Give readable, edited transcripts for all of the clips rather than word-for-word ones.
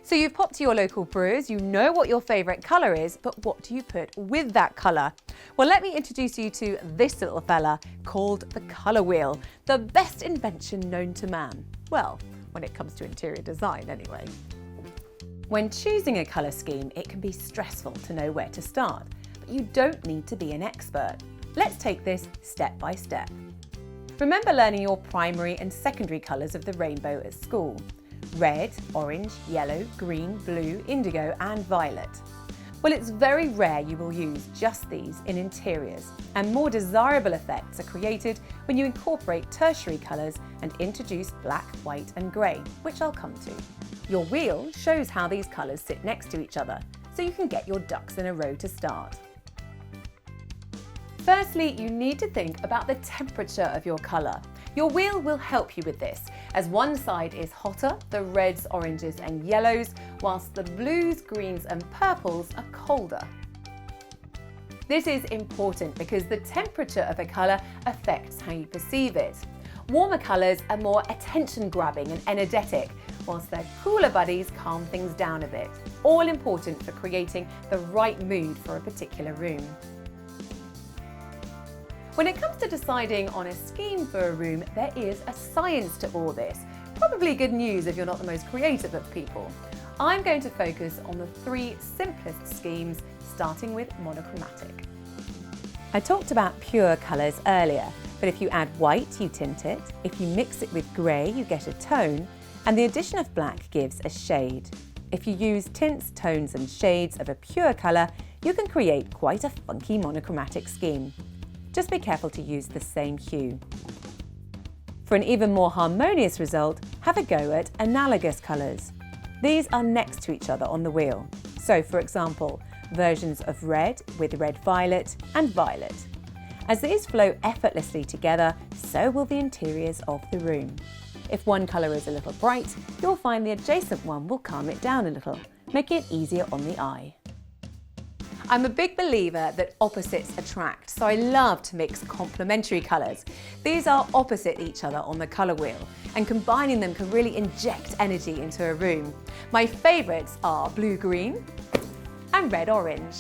So you've popped to your local brewers, you know what your favourite colour is, but what do you put with that colour? Well, let me introduce you to this little fella called the colour wheel, the best invention known to man. Well, when it comes to interior design anyway. When choosing a colour scheme, it can be stressful to know where to start, but you don't need to be an expert. Let's take this step by step. Remember learning your primary and secondary colours of the rainbow at school. Red, orange, yellow, green, blue, indigo and violet. Well, it's very rare you will use just these in interiors, and more desirable effects are created when you incorporate tertiary colours and introduce black, white and grey, which I'll come to. Your wheel shows how these colours sit next to each other, so you can get your ducks in a row to start. Firstly, you need to think about the temperature of your colour. Your wheel will help you with this, as one side is hotter, the reds, oranges and yellows, whilst the blues, greens and purples are colder. This is important because the temperature of a colour affects how you perceive it. Warmer colours are more attention-grabbing and energetic, whilst their cooler buddies calm things down a bit. All important for creating the right mood for a particular room. When it comes to deciding on a scheme for a room, there is a science to all this. Probably good news if you're not the most creative of people. I'm going to focus on the 3 simplest schemes, starting with monochromatic. I talked about pure colours earlier, but if you add white, you tint it. If you mix it with grey, you get a tone, and the addition of black gives a shade. If you use tints, tones and shades of a pure colour, you can create quite a funky monochromatic scheme. Just be careful to use the same hue. For an even more harmonious result, have a go at analogous colours. These are next to each other on the wheel. So, for example, versions of red with red-violet and violet. As these flow effortlessly together, so will the interiors of the room. If one colour is a little bright, you'll find the adjacent one will calm it down a little, making it easier on the eye. I'm a big believer that opposites attract, so I love to mix complementary colours. These are opposite each other on the colour wheel, and combining them can really inject energy into a room. My favourites are blue-green and red-orange.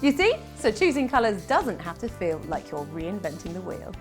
You see? So choosing colours doesn't have to feel like you're reinventing the wheel.